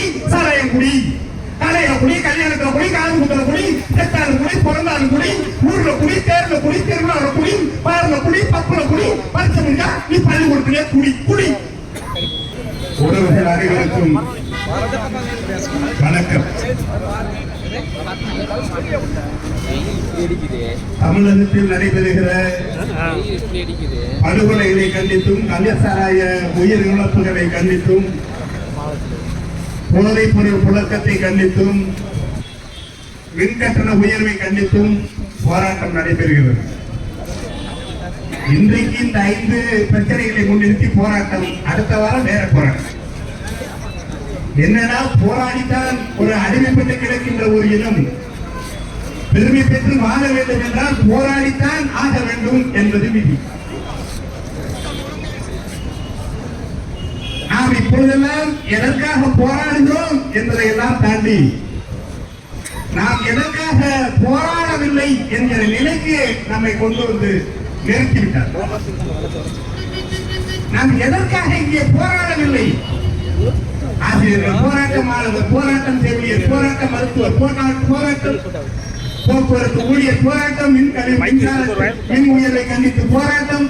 குடி சாராயம் குடி, கலையில குடி, கல்யாணத்துல குடி, காது குத்துல குடி, செத்தாலும் குடி, பிறந்தாலும் குடி, ஊர்ல குடி, தேர்ல குடி, திருவிழாவில குடி, பாருல குடி, பப்புல குடி, பரிசு முடிஞ்சா நீ பள்ளிக்கூடத்திலே குடி குடி. உறவுகள் அனைவருக்கும் வணக்கம். தமிழகத்தில் நடைபெறுகிற படுகொலைகளை கண்டித்தும், கள்ளச்சாராய உயிர் இழப்புகளை கண்டித்தும், போதைப் பொருள் புழக்கத்தை கண்டித்தும், மின்கட்டண உயர்வை கண்டித்தும் போராட்டம் நடைபெறுகிறது. இன்றைக்கு இந்த 5 பிரச்சனைகளை முன்னிறுத்தி போராட்டம், அடுத்த வாரம் வேற போராட்டம். என்னன்னா, போராடித்தான் ஒரு அடிமைப்பட்டு கிடக்கின்ற ஒரு இனம் பெருமை பெற்று வாழ வேண்டும் என்றால் போராடித்தான் ஆக வேண்டும் என்பது விதி. நாம் இப்பொழுதெல்லாம் எதற்காக போராடுகிறோம் என்பதை எல்லாம் தாண்டி நாம் எதற்காக போராடவில்லை என்கிற நிலைக்கு நம்மை கொண்டு வந்து நிறுத்திவிட்டார். நாம் எதற்காக இங்கே போராடவில்லை? ஆசிரியர்கள் போராட்டம், மாணவர் போராட்டம், செவிலியர் போராட்டம், மருத்துவர் போராட்டம், போக்குவரத்து ஊழியர் போராட்டம், மின் உயர்வை கண்டித்து போராட்டம்,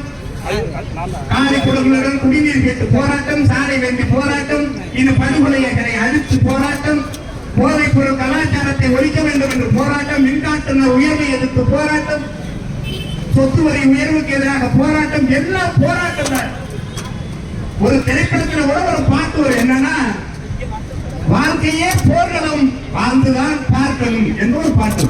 காலை குடும்பங்களுடன் குடிநீர் கேட்டு போராட்டம், சாலை வேண்டி போராட்டம், இந்த படுகொலைகளை அழித்து போராட்டம், போதைப் பொருள் கலாச்சாரத்தை ஒழிக்க வேண்டும் என்று போராட்டம், மின்காட்டுன உயர்வை எதிர்த்து போராட்டம், சொத்து வரி உயர்வுக்கு எதிராக போராட்டம், எல்லாம் போராட்டம் தான். ஒரு திரைப்படத்தில் கூட ஒரு பாட்டு வரும், என்னன்னா, வாழ்க்கையே போர்களும் வாழ்ந்துதான் பார்க்கணும் என்று ஒரு பாட்டு.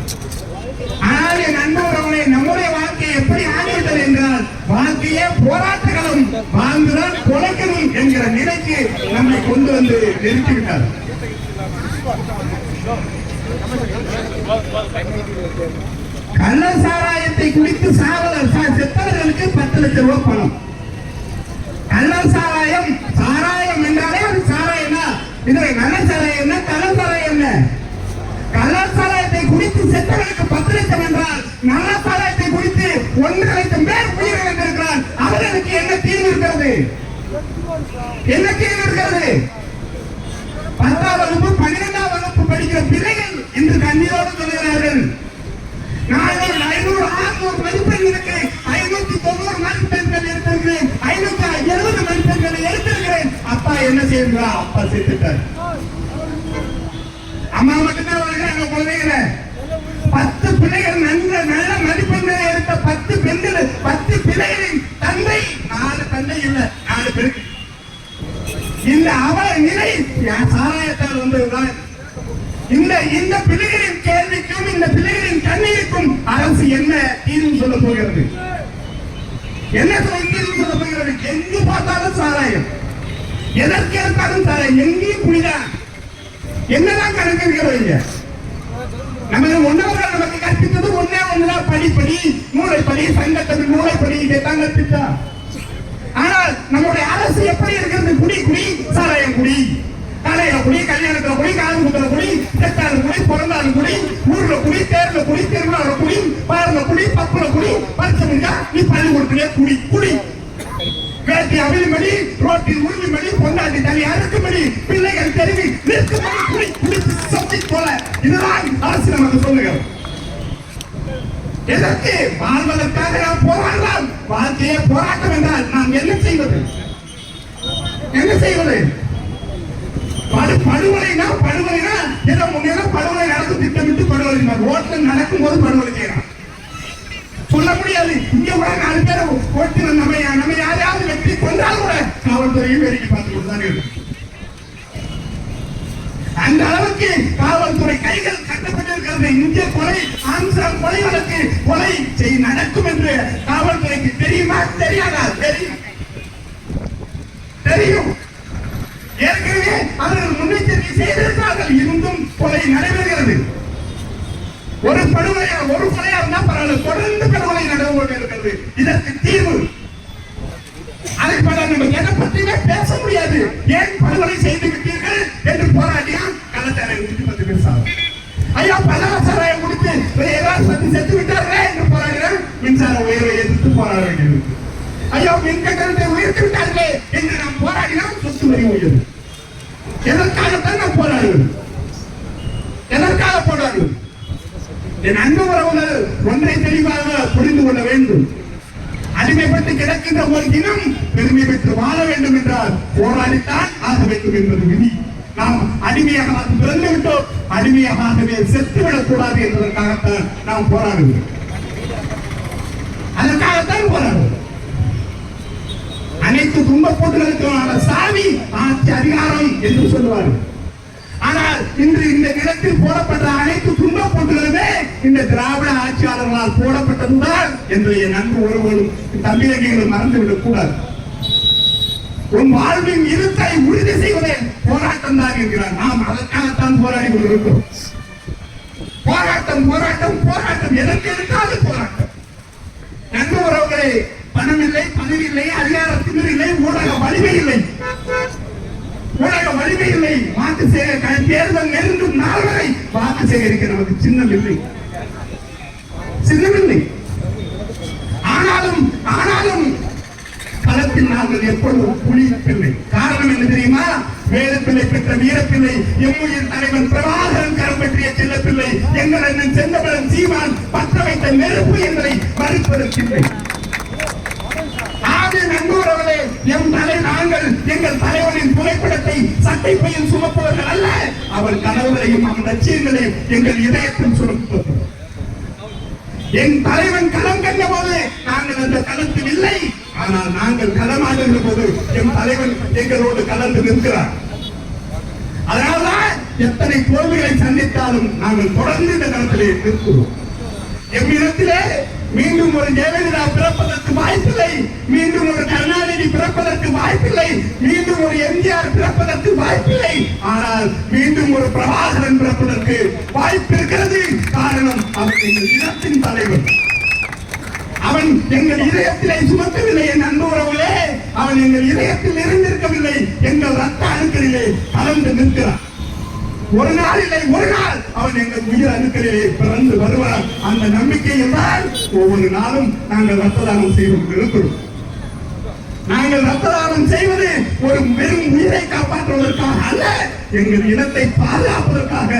ஆனால் என் அன்பவர்களே, நம்முடைய வாழ்க்கையை எப்படி ஆகிவிட்டது என்றால், வாழ்க்கையே போராட்டங்களும் வாழ்ந்துதான் கொலைக்கணும் என்கிற நிலைக்கு நம்மை கொண்டு வந்து நிறுத்திவிட்டார். கள்ள சாராயத்தை குடித்து செத்தவர்களுக்கு 10 லட்சம் ரூபாய் பணம். கள்ள சாராயம், சாராயம் என்றாலே அது சாராயம் தான். இதுல நல்ல சாராயம் என்ன, கள்ள சாராயம் என்ன? கள்ள சாராயத்தை குடித்து செத்தவர்களுக்கு 10 லட்சம் என்றால், நல்ல சாராயத்தை குடித்து 1.5 லட்சம் பேர் உயிரிழந்திருக்கிறார். அவர்களுக்கு என்ன தீர்வு இருக்கிறது? என்ன தீர்வு இருக்கிறது? 10ஆம் வகுப்பு 12ஆம் வகுப்பு படிக்கிற பிள்ளைகள் இன்று கண்ணீரோடு சொல்கிறார்கள், நாங்கள் 500 600 மதிப்பெண்களுக்கு 590 மதிப்பெண்கள் எடுத்திருக்கிறேன், 570 மதிப்பெண்களை எடுத்திருக்கிறேன். அப்பா என்ன செய்கிறார்? அப்பா செத்துட்டார். அம்மா மட்டும்தான் வருகிறாங்க குழந்தைகளை. 10 பிள்ளைகள் நல்ல மதிப்பெண்களை எடுத்த 10 பெண்கள், 10 பிள்ளைகளின் தந்தை, 4 தந்தை இல்லை 4 பேருக்கு. இந்த அவல நிலை சாராயத்தால் வந்ததுதான். இந்த பிள்ளைகளின் கேள்விக்கும் இந்த பிள்ளைகளின் கண்ணீருக்கும் அரசு என்ன தீர்வு சொல்ல போகிறது? என்ன தீர்வு சொல்ல போகிறது? எங்கு பார்த்தாலும் சாராயம், எதற்கு எடுத்தாலும் சாராயம், எங்கேயும் குடிதான். என்னதான் கணக்கு இருக்கிறவங்க? நமக்கு முன்னவர்கள் நமக்கு கற்பித்தது ஒன்றுதான், படிப்படி, மூளைப்படி, சங்கத்தமிழ் மூளைப்படி, இதைத்தான் கற்பித்தா. ஆனால் நம்முடைய அரசு எப்படி இருக்கிறது? குடி குடி சாராயம் குடி, கலையில குடி, கல்யாணத்துல குடி, காது குத்துல குடி, செத்தாலும் குடி, பிறந்தாலும் குடி, ஊர்ல குடி, தேர்ல குடி, திருவிழாவில குடி, பாருல குடி, பப்புல குடி, பரிசு முடிஞ்சா நீ பள்ளிக்கூடத்திலே குடி குடி. வேட்டி அவிழ்மடி, ரோட்டில் உருவிமடி, பொண்டாட்டி தனி அறுக்குமடி, பிள்ளைகள் தெரிவி நிற்குமடி, குடி குடித்து சொத்தி போல. இதுதான் அரசு நமக்கு சொல்லுகிறது. எதற்கு? வாழ்வதற்காக நாம் போராடலாம். வாழ்க்கையே போராட்டம் என்றால் நாம் என்ன செய்வது? என்ன செய்வது? படுகொலைனா ஏதோ முன்னே படுகொலை நடக்கும் திட்டமிட்டு படுகொலை, ரோட்டில் நடக்கும் போது படுகொலை செய்யலாம். சொல்ல முடியாது. இங்க கூட 4 பேரை ஓட்டி நம்ம யாரையாவது வெற்றி கொண்டால் கூட காவல்துறையும் வேடிக்கை பார்த்து கொண்டுதான் இருக்கு. அந்த அளவுக்கு காவல்துறை கைகள் கட்டப்பட்டிருக்கிறது. இந்திய கொலை, ஆம்ஸ்ட்ராங் கொலை வழக்கு கொலை நடக்கும் என்று காவல்துறைக்கு தெரியுமா? தெரியாதா? தெரியும். ஏற்கனவே அவர்கள் முன்னெச்சரிக்கை செய்திருக்கிறார்கள். இருந்தும் கொலை நடைபெறுகிறது. ஒரு படுகொலையா, ஒரு கொலையா இருந்தா பரவாயில்ல, தொடர்ந்து படுகொலை நடந்து இருக்கிறது. இதற்கு தீர்வு அதுக்கு நம்ம எதை பற்றியுமே பேச முடியாது. ஏன் படுகொலை செய்து விட்டீர்கள் என்று போராடியா கள்ளச்சாராயம் குடித்து 10 பேர் சாகும். ஐயா பலசாராயம் குடித்து ஏதாவது செத்து விட்டார்களே என்று போராடுகிறார். மின்சார உயர்வை எதிர்த்து போராட வேண்டியது. ஐயா மின் கட்டணத்தை உயர்த்தி விட்டார்களே என்று நாம் போராடினால் சொத்து வரி உயர்வு. எதற்காகத்தான் நாம் போராடுவோம்? எதற்காக போராடுவோம்? என் அன்பு உறவுகள் ஒன்றை தெளிவாக புரிந்து கொள்ள வேண்டும். அடிமைப்பட்டு கிடக்கின்ற ஒரு தினம் பெருமை பெற்று வாழ வேண்டும் என்றால் போராடித்தான் ஆக வேண்டும் என்பது விதி. நாம் அடிமையாக பிறந்து விட்டோம், அடிமையாகவே செத்துவிடக் கூடாது என்பதற்காகத்தான் நாம் போராடுவோம். அதற்காகத்தான் போராடுவோம். அனைத்து துன்பப்போட்டுகளுக்கான சாவி ஆட்சி அதிகாரம் என்று சொல்லுவார்கள். ஆனால் இன்று இந்த நிலத்தில் போடப்பட்ட அனைத்து துன்பப்போட்டுகளுமே இந்த திராவிட ஆட்சியாளர்களால் போடப்பட்டதுதான் என்று என் அன்பு உறவுகளும் தமிழகங்களும் மறந்துவிடக் கூடாது. உன் வாழ்வின் இருத்தை உறுதி செய்வதே போராட்டம் தான் என்கிறார். நாம் அதற்காகத்தான் போராடி கொண்டிருக்கிறோம். போராட்டம் போராட்டம் போராட்டம் எதற்கு இருக்காது போராட்டம். நண்பு உறவுகளே, பணம் இல்லை, பதவி இல்லை, அதிகாரத்தினர் இல்லை, ஊடக வலிமை இல்லை, ஊடக வலிமை இல்லை. வாக்கு தேர்தல் நெருங்கும் நாள் வரை வாக்கு சேகரிக்க நமக்கு சின்னம் இல்லை, சின்னமில்லை. ஆனாலும் ஆனாலும் களத்தில் நாங்கள் எப்பொழுதும் புலிப்பில்லை. காரணம் என்ன தெரியுமா? வேதப்பிள்ளை பெற்ற வீரப்பிள்ளை, எம்முயிர் தலைவன் பிரபாகரன் கரம் பற்றிய செல்லப்பிள்ளை, எங்கள் அண்ணன் செந்தமிழன் சீமான் பற்ற வைத்த நெருப்பு என்பதை மறுப்பதற்கில்லை. நண்பர்களே, எம் தலை நாங்கள் எங்கள் தலைவரின் புகைப்படத்தை சட்டை பையில் சுமப்பவர்கள் அல்ல. அவர் கனவுகளையும் அவன் லட்சியங்களையும் எங்கள் இதயத்தில் சுமப்பது. என் தலைவன் களம் கண்ட போது நாங்கள் அந்த களத்தில் இல்லை. ஆனால் நாங்கள் களமாடுகிற போது என் தலைவன் எங்களோடு கலந்து நிற்கிறார். அதனால்தான் எத்தனை தோல்விகளை சந்தித்தாலும் நாங்கள் தொடர்ந்து இந்த களத்திலே நிற்கிறோம். எம்மிடத்திலே மீண்டும் ஒரு ஜெயலலிதா பிறப்பதற்கு வாய்ப்பில்லை, மீண்டும் ஒரு கருணாநிதி பிறப்பதற்கு வாய்ப்பில்லை, மீண்டும் ஒரு எம்ஜிஆர் பிறப்பதற்கு வாய்ப்பில்லை. ஆனால் மீண்டும் ஒரு பிரபாகரன் பிறப்பதற்கு வாய்ப்பு இருக்கிறது. காரணம், அவன் எங்கள் இனத்தின் தலைவன். அவன் எங்கள் இதயத்திலே சுமக்கவில்லை. என் அன்பு உறவுகளே, அவன் எங்கள் இதயத்தில் இருந்திருக்கவில்லை, எங்கள் ரத்த அணுக்களிலே கலந்து நிற்கிறான். ஒரு நாள் இல்லை, ஒரு நாள் அவன் எங்கள் உயிர் அணுக்களிலே பிறந்து வருவான். அந்த நம்பிக்கையில் தான் ஒவ்வொரு நாளும் நாங்கள் ரத்த தானம் செய்து கொண்டிருக்கிறோம். நாங்கள் ரத்த தானம் செய்வது ஒரு வெறும் உயிரை காப்பாற்றுவதற்காக அல்ல, எங்கள் இனத்தை பாதுகாப்பதற்காக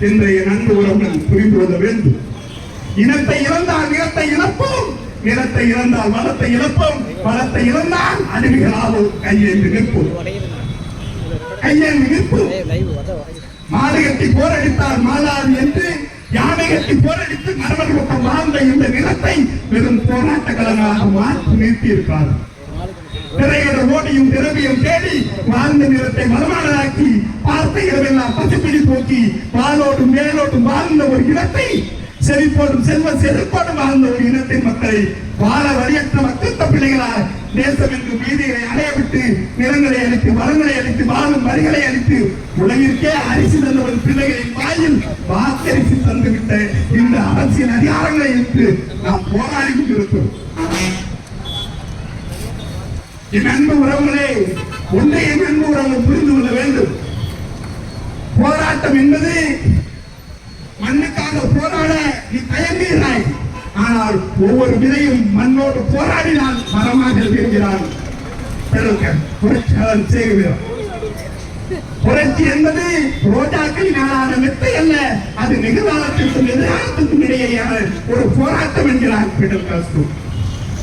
என்று என் அன்பு உறவுகள் புரிந்து கொள்ள வேண்டும். இனத்தை இழந்தால் நிலத்தை இழப்போம், நிலத்தை இழந்தால் வளத்தை இழப்போம், வளத்தை இழந்தால் அடிமைகளாகவும் கையேந்து நிற்போம், கையேந்து நிற்போம். மாடு கட்டி போரடித்தால் மாலாது என்று, யானை கட்டி போரடித்து மரபர் பக்கம் வாழ்ந்த இந்த நிலத்தை வெறும் போராட்ட களங்களாக மாற்றி நிறுத்தியிருக்கிறார். திரையிட ஓடியும் திரவியம் தேடி வாழ்ந்த நிலத்தை மரமானதாக்கி, பார்த்த இரவெல்லாம் பசுப்பிடி போக்கி வாளோடும் மேலோடும் வாழ்ந்த ஒரு இனத்தை, செழிப்போடும் செல்வ செழிப்போடும் வாழ்ந்த ஒரு இனத்தின் மக்களை வாழ வழியற்ற மக்கள் பிள்ளைகளால் தேசம் என்று வீதிகளை அடையவிட்டு, நிலங்களை அளித்து, வளங்களை அளித்து, வாழும் வரிகளை அளித்து, உலகிற்கே அரிசி தந்தவன் பிள்ளைகளின் வாயில் வாக்கரிசி தந்துவிட்ட இந்த அரசியல் அதிகாரங்களை எடுத்து நாம் போராடி கொண்டிருக்கிறோம். என் அன்பு உறவுகளே, ஒன்றை என் அன்பு உறவுகள் புரிந்து கொள்ள வேண்டும். போராட்டம் என்பது மண்ணுக்காக போராட நீ தயங்குகிறாய். ஆனால் ஒவ்வொரு விதையும் மண்ணோடு போராடினால் மரமாக இருக்கிறான். புரட்சி என்பது ரோஜாக்களினாலான மெத்தை அல்ல, அது நிகழ்காலத்திற்கும் எதிர்காலத்திற்கும் இடையேயான ஒரு போராட்டம் என்கிறார் பிடல் காஸ்ட்ரோ.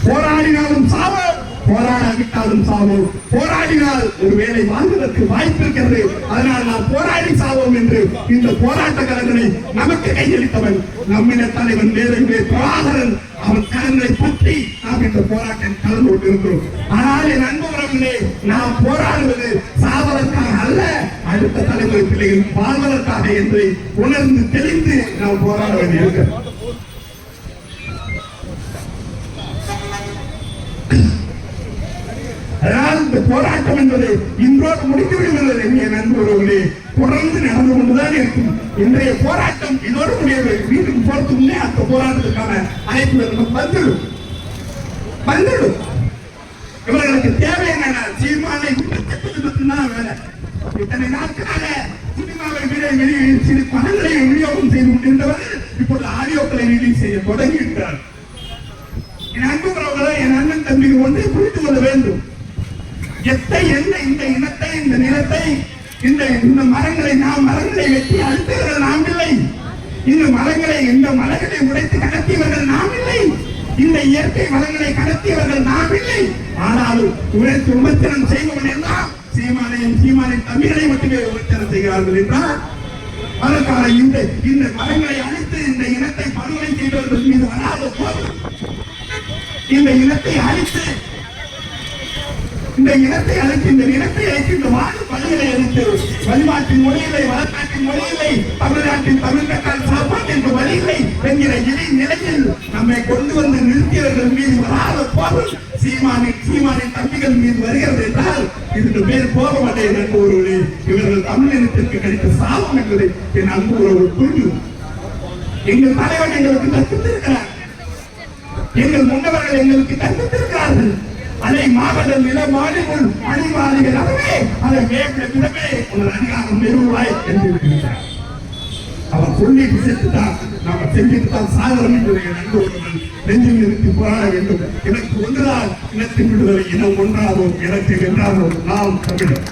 போராடினாலும் சாவோம், போராடாவிட்டாலும் சாவோம். போராடினால் ஒருவேளை வாழ்வதற்கு வாய்ப்பு இருக்கிறது. அதனால் நாம் போராடி சாவோம் என்று இந்த போராட்ட களங்களை நமக்கு கையளித்தவன் நம்மிட தலைவன் வேறு பிரபாகரன். அவன் கரங்களை பற்றி நாம் இந்த போராட்டம் கலந்து கொண்டிருக்கிறோம். ஆனால் என் அன்பு உறவிலே, நாம் போராடுவது சாவதற்காக அல்ல, அடுத்த தலைமுறை பிள்ளைகள் வாழ்வதற்காக என்று உணர்ந்து தெளிந்து நாம் போராட வேண்டியிருக்கிறோம். அதனால் இந்த போராட்டம் என்பது இன்றோடு முடித்து விடுகிறது. என் நண்பு உறவுகளே, தொடர்ந்து நடந்து கொண்டுதான் இருக்கும். இன்றைய போராட்டம் இதோடு முடியவில்லை. வீட்டுக்கு போறதுக்கு முன்னே அந்த போராட்டத்துக்கான அழைப்பு வந்துடும். இவர்களுக்கு தேவை என்னன்னா, சீமானை மட்டும்தான் வேலை. இத்தனை நாட்களாக சினிமாவை சிறு படங்களை விநியோகம் செய்து கொண்டிருந்தவர் இப்போது ஆடியோக்களை ரிலீஸ் செய்ய தொடங்கி இருக்கிறார். என் அன்பு உறவுகளை, என் அண்ணன் தம்பி ஒன்றை புரிந்து கொள்ள வேண்டும். இந்த இனத்தை, இந்த நிலத்தை இந்த மரங்களை வெட்டி அழுத்தவர்கள் நாம் இல்லை. இந்த மரங்களை உடைத்து கடத்தியவர்கள் நாம் இல்லை. இந்த இயற்கை வளங்களை கடத்தியவர்கள் நாம் இல்லை. ஆனால் உழைத்து விமர்சனம் செய்வோம் என்றால் சீமானின் தமிழை மட்டுமே விமர்சனம் செய்கிறார்கள் என்றால் அதற்கான இந்த மரங்களை அழித்து இந்த இனத்தை படுகொலை செய்தவர்கள் மீது வராத போது இந்த இனத்தை அழித்து இந்த நிலத்தை அழைத்து இந்த வாழும் பள்ளிகளை அழைத்து வழிபாட்டின் மொழிகளை வளர்நாட்டின் மொழிகளை தமிழ்நாட்டின் தமிழ்நாட்டால் சாப்பாட்டின் வழிகளை என்கிற நிலையில் நம்மை கொண்டு வந்து நிறுத்தியவர்கள் மீது வராத போது சீமானின் தம்பிகள் மீது வருகிறது என்றால் இதுக்கு பேர் போக மாட்டேன் என்பவர்களே இவர்கள் தமிழினத்திற்கு கிடைத்த சாபம் என்பதை என் அன்பு உறவு புரிந்து எங்கள் தலைவன் எங்களுக்கு கற்பித்திருக்கிறார். எங்கள் முன்னவர்கள் எங்களுக்கு கற்பித்திருக்கிறார்கள். அதை மாவட்ட நில மாநில அணிவாதிகளாகவே அதை விடவே ஒரு அதிகாரம் நிறுவாய் என்றிருக்கிறார். அவர் சொல்லிட்டு செத்துட்டார், நாம் செஞ்சுட்டால் சாகரம் என்பதை நண்பர்கள் நெஞ்சில் நிறுத்தி போராட வேண்டும். எனக்கு ஒன்றுதான் இனத்தின் விடுதலை, இனம் ஒன்றாதோ இனத்தை வென்றாதோ நாம் தமிழர்.